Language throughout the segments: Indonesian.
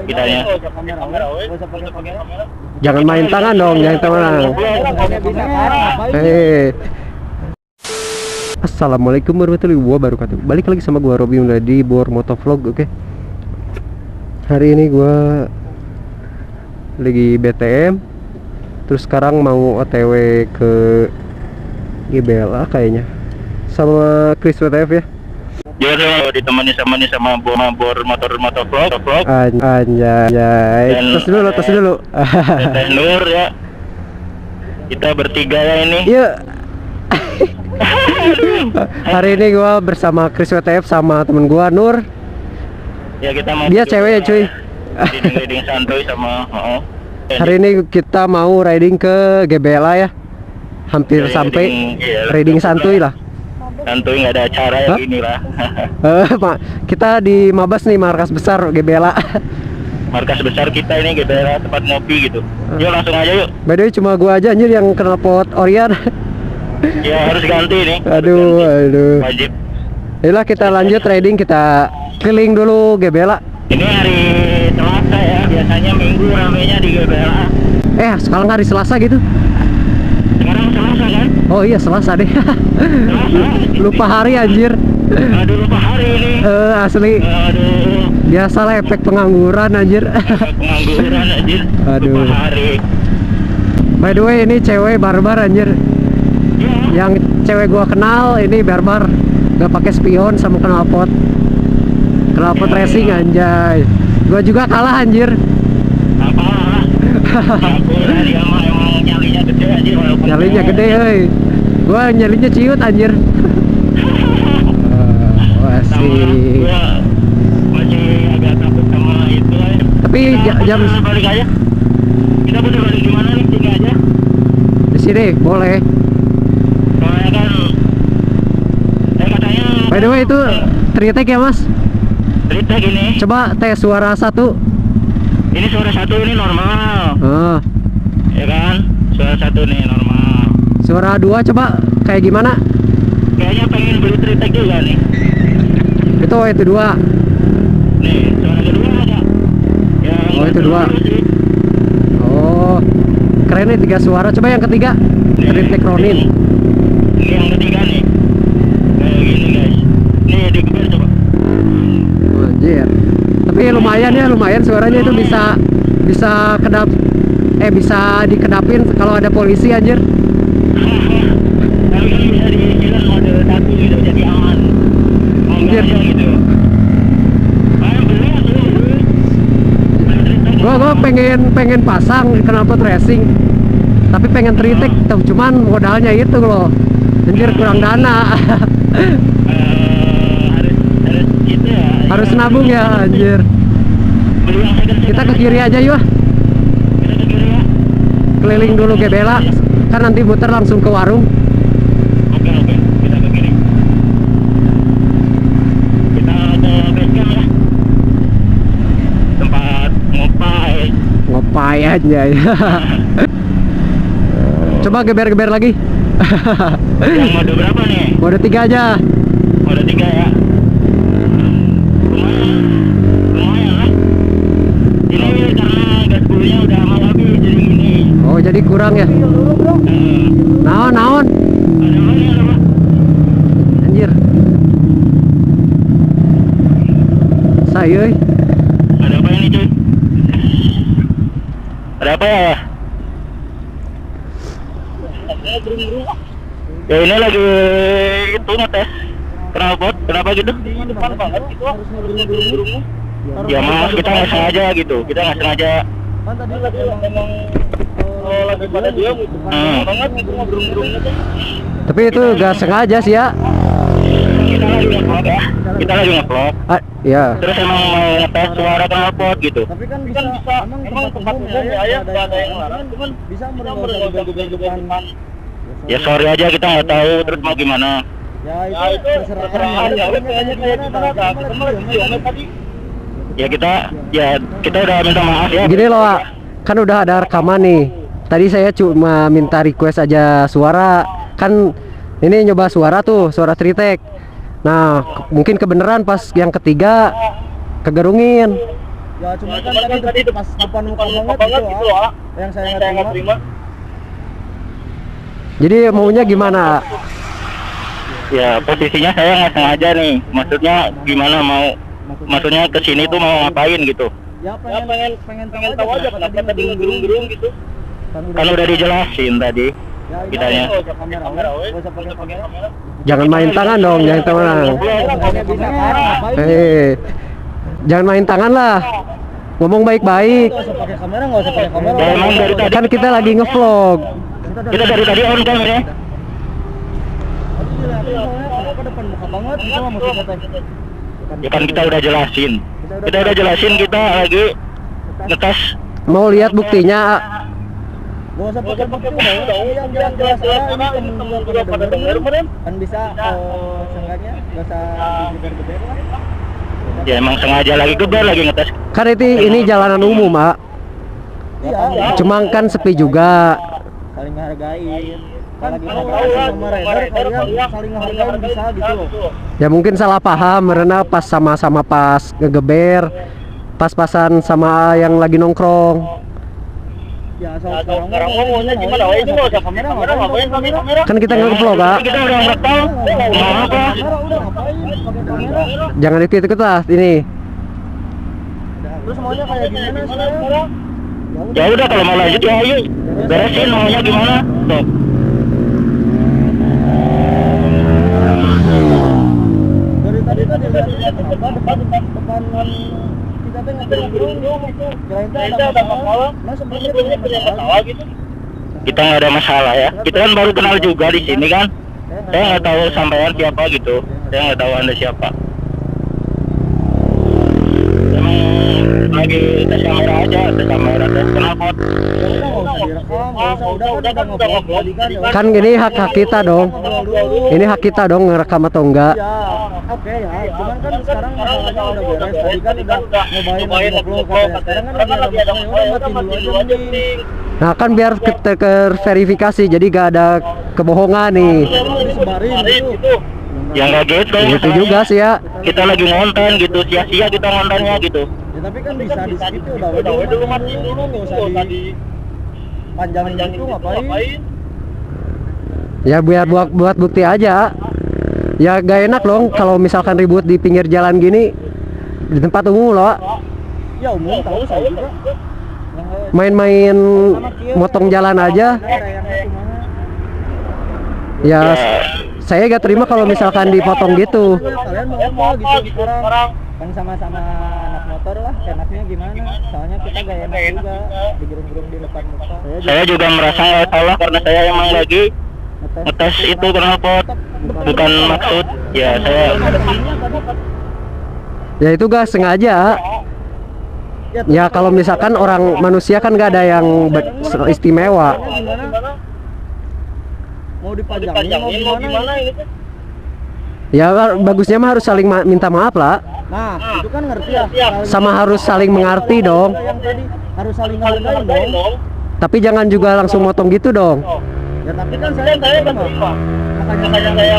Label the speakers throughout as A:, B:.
A: kitanya.
B: Jangan main tangan dong, jangan tangan. Assalamualaikum warahmatullahi wabarakatuh. Balik lagi sama gua Robby di Bor Motovlog, oke. Hari ini gua lagi BTM. Terus sekarang mau OTW ke GBLA kayaknya. Sama Chris WTF ya.
A: Ya ditemani sama Bor Motovlog.
B: Anjay. Tos dulu.
A: Dan Nur ya. Kita bertiga ya ini.
B: Iya. Hari ini gua bersama Chris WTF sama temen gua Nur.
A: Ya kita mau.
B: Dia cewek ya cuy.
A: Riding santuy sama.
B: Hari ini kita mau riding ke GBLA ya. Hampir
A: Ya,
B: sampai
A: riding
B: santuy lah.
A: Santuy nggak ada acara ya gini lah.
B: Kita di Mabas nih, markas besar GBLA.
A: Markas besar kita ini GBLA, tempat ngopi gitu. Yuk langsung aja yuk.
B: By the way cuma gua aja anjir yang kenal pot Orion.
A: Ya harus ganti nih.
B: Aduh.
A: Wajib.
B: Yalah kita lanjut riding, kita keliling dulu GBLA.
A: Ini hari Selasa ya, biasanya Minggu ramenya di GBLA.
B: Sekarang hari Selasa gitu.
A: Sekarang Selasa kan?
B: Oh iya Selasa deh.
A: Selasa.
B: Lupa hari anjir.
A: Aduh lupa hari ini.
B: Asli.
A: Aduh.
B: Biasalah efek pengangguran anjir.
A: Pengangguran anjir.
B: Aduh.
A: Lupa hari.
B: By the way ini cewek barbar anjir.
A: Ya.
B: Yang cewek gua kenal ini barbar. Gak pakai spion sama knalpot. Knalpot racing anjay. Gua juga kalah anjir.
A: Apa? Dia mah emang nyalinya gede anjir.
B: Nyalinya gede euy. Gua nyalinya ciut anjir. Asik.
A: Gua masih agak takut sama itu ya.
B: Tapi jam
A: balik aja. Kita putar balik di mana nih? Sini aja.
B: di sini boleh.
A: Soalnya kan katanya.
B: By the way itu tritek ya mas?
A: Tritek ini.
B: Coba tes suara 1.
A: Ini suara 1 ini normal.
B: Oh.
A: Ya kan? Suara 1 nih normal.
B: Suara 2 coba kayak gimana?
A: Kayaknya pengen beli tritek juga nih.
B: Itu 2.
A: Nih, suara kedua ada. Yang
B: Oh, itu 2. Oh. Keren nih 3 suara. Coba yang ketiga. Tritek Ronin.
A: Ini yang ketiga nih. Kayak gini guys. Nih digeber coba.
B: Anjir. Tapi lumayan ya, lumayan suaranya itu bisa kedap bisa dikedapin kalau ada polisi anjir.
A: Tapi kan bisa dibilang mode 1 gitu, jadi aman.
B: Anjir.
A: Aja gitu. Ayo beli atuh.
B: Gua pengen pasang knalpot racing. Tapi pengen tritek, cuman modalnya itu loh. Anjir kurang dana.
A: Harus gitu ya.
B: Harus nabung ya anjir.
A: Beli yang second.
B: Kita ke kiri aja yuk.
A: Kita ke kiri ya.
B: Keliling dulu GBLA. Kan nanti muter langsung ke warung.
A: Oke, kita ke kiri. Kita ke base camp ya. Tempat
B: Ngopai aja ya. Coba geber-geber lagi.
A: Yang mode berapa nih?
B: Mode 3 aja.
A: Mode 3 ya. Lumayan lah. Ini karena gas bulunya udah mau habis jadi gini.
B: Oh jadi kurang ya. Naon.
A: Ada apa nih, ada apa?
B: Anjir. Sayuy.
A: Ada apa ini cuy? Ada apa ya? Ya ini lagi itu ngetes knalpot, kenapa gitu? Depan banget gitu harus ngeburung-burungnya. Ya mas, kita nggak sengaja gitu, kita nggak sengaja.
C: Kan tadi emang lagi pada diam gitu. Banget gitu ngeburung-burungnya tuh.
B: Tapi itu gak sengaja sih ya.
A: Kita lagi nge-vlog ya, kita lagi nge-vlog.
B: Ya.
A: Terus emang mau ngetes suara knalpot gitu.
C: Tapi kan bisa emang tempat umum ya, nggak ada yang larang, cuman bisa merenggut depan.
A: Ya sorry aja kita nggak tahu, terus mau gimana?
C: Ya itu terserah ya. Kayaknya ketemu lagi di Omet tadi.
A: Ya kita udah minta maaf ya.
B: Gini loh, Wak. Kan udah ada rekaman nih. Tadi saya cuma minta request aja suara. Kan ini nyoba suara tuh, suara tritek. Nah, mungkin kebenaran pas yang ketiga kegerungin.
C: Ya cuma kan tadi pas depan muka banget gitu ah. Yang saya nggak terima.
B: Jadi maunya gimana?
A: Ya posisinya saya nggak sengaja nih. Maksudnya gimana maksudnya kesini tuh mau ngapain gitu?
C: Ya pengen tahu aja kenapa tadi ngerung-ngerung gitu.
A: Kan udah dijelasin tadi.
C: Ya,
A: Kitanya.
C: nggak usah pakai kamera.
B: Jangan main tangan dong, jangan tangan.
C: Bisa kan?
B: Hei, jangan main tangan lah. Ngomong baik-baik.
C: Nggak usah pakai kamera.
A: Ya, emang dari tadi
B: Kan kita lagi ngevlog.
A: kita dari tadi on cam ya.
C: Tadi dilihatin soalnya kenapa depan muka banget gitu lah maksudnya teh.
A: Ya kan kita udah jelasin. Kita udah jelasin kita lagi ngetes.
B: Mau lihat buktinya?
C: Gak usah pakai bukti udah yang jelas aja ini temen juga pada denger kan bisa seenggaknya gak usah digeber-geber lah.
A: Ya emang sengaja lagi geber lagi ngetes.
B: Kan ini jalanan umum, Mak.
C: Iya,
B: Cuma kan sepi juga.
C: saling ngehargain. Kan lagi ngobrol sama rider kalian saling ngehargain bisa gitu loh.
B: Ya mungkin salah paham karena pas sama-sama pas ngegeber, pas-pasan sama yang lagi nongkrong.
C: Ya sekarang ngomongnya gimana? Wah itu nggak usah kamera ngapain pakai kamera?
B: Kan kita ngevlog, Kak.
A: Kita udah ngerekam. Mau apa?
C: Kamera udah ngapain pakai kamera?
B: Jangan ikut-ikut lah ini.
C: Terus maunya kayak gimana sekarang?
A: Ya udah kalau mau lanjut ya ayo. Beresin maunya gimana? Tuh.
C: Dari tadi lihat apa depan kita teh ngerung-ngerung kirain teh ada masalah. Nah sebenarnya punya masalah gitu.
A: Kita nggak ada masalah ya. Kita kan baru kenal juga di sini kan. Saya nggak tahu sampean siapa gitu. Saya nggak tahu anda siapa. Emang lagi tes kamera aja, tes kamera, tes knalpot.
C: Ya udah nggak usah direkam, nggak usah udah ngobrol tadi kan. Ya
B: Kan ini hak kita dong. Ini hak kita dong ngerekam atau enggak.
C: Ya, oke ya. Cuman kan sekarang masalahnya udah beres. Tadi kan udah nyobain ngevlog katanya. Sekarang kan lagi ada masalah. Ya udah matiin dulu aja mending.
B: Nah kan biar terverifikasi, jadi gak ada kebohongan nih.
C: Disebarin gitu.
A: Ya nggak gitu.
B: Gitu juga sih ya.
A: Kita lagi ngonten gitu, sia-sia kita ngontennya gitu.
C: Ya tapi kan bisa di skip ya udah dulu matiin dulu nggak usah di panjangin gitu ngapain?
B: Ya biar buat bukti aja. Ya gak enak dong kalau misalkan ribut di pinggir jalan gini di tempat umum loh.
C: Ya umum tahu saya juga.
B: Main-main motong jalan aja. Ya saya gak terima kalau misalkan dipotong gitu.
C: Kalian mau apa gitu sekarang? Kan sama-sama anak motor lah, enaknya gimana? Soalnya kita gak enak juga digerung-gerung di depan muka.
A: Saya juga merasa nggak salah karena saya emang lagi ngetes itu knalpot, bukan maksud. Ya saya.
B: Ya itu gak sengaja. Ya kalau misalkan orang manusia kan gak ada yang istimewa.
C: Mau dipanjangin mau gimana ini?
B: Ya bagusnya mah harus saling minta maaf lah.
C: Nah, itu kan ngerti ya.
B: Sama harus saling mengerti dong.
C: Yang tadi harus saling ngehargain dong.
B: Tapi jangan juga langsung motong gitu dong.
C: Ya tapi kan saya terima. Makanya saya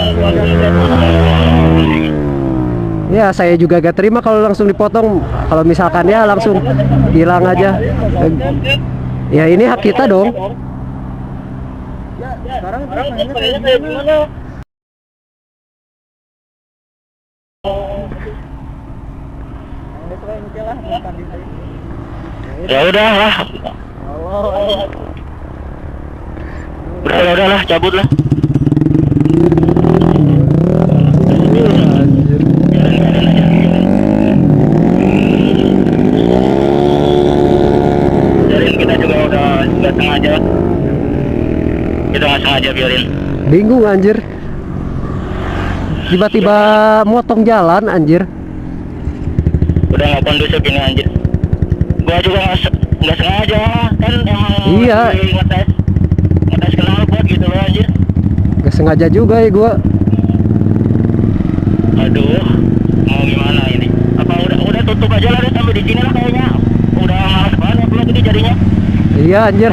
B: Ya saya juga gak terima kalau langsung dipotong. Kalau misalkan ya langsung hilang aja. Ya ini hak kita dong.
C: Ya sekarang nanya kayak gimana?
A: Ya udah lah. Udah lah, cabut lah. Biarin, kita juga udah nggak sengaja. Kita nggak sengaja biarin.
B: Bingung anjir. Tiba-tiba motong jalan anjir.
A: Udah nggak kondusif ini anjir. Gua juga nggak sengaja kan emang.
B: Iya.
A: Ngetes knalpot gitu loh anjir.
B: Gak sengaja juga ya gua.
A: Aduh, mau gimana ini? Apa udah tutup aja lah deh sampai di sini lah kayaknya. Udah malas banget belum ini jadinya.
B: Iya anjir.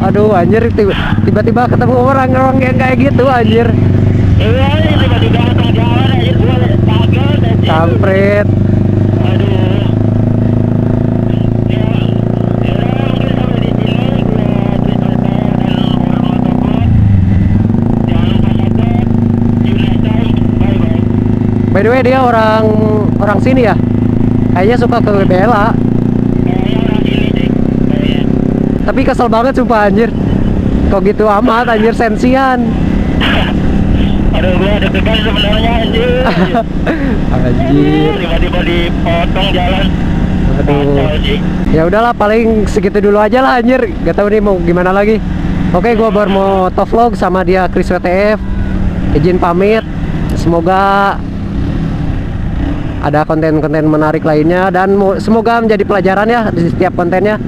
B: Aduh anjir tiba-tiba ketemu orang-orang yang kayak gitu anjir.
A: Iya, tiba-tiba motong jalan anjir, gua kaget anjir.
B: Kampret.
A: Aduh.
B: By the way dia orang sini ya? Kayaknya suka ke Bella.
A: Kayaknya orang sini sih. Kayaknya.
B: Tapi kesel banget sumpah anjir. Kok gitu amat anjir, sensian.
A: Aduh, gua deg-degan sebenarnya anjir.
B: Anjir.
A: Tiba-tiba dipotong jalan.
B: Aduh.
A: Kacau sih.
B: Ya udahlah, paling segitu dulu aja lah anjir. Gak tahu nih mau gimana lagi. Oke, gua baru mau vlog sama dia Chris WTF. Izin pamit. Semoga ada konten-konten menarik lainnya dan semoga menjadi pelajaran ya di setiap kontennya.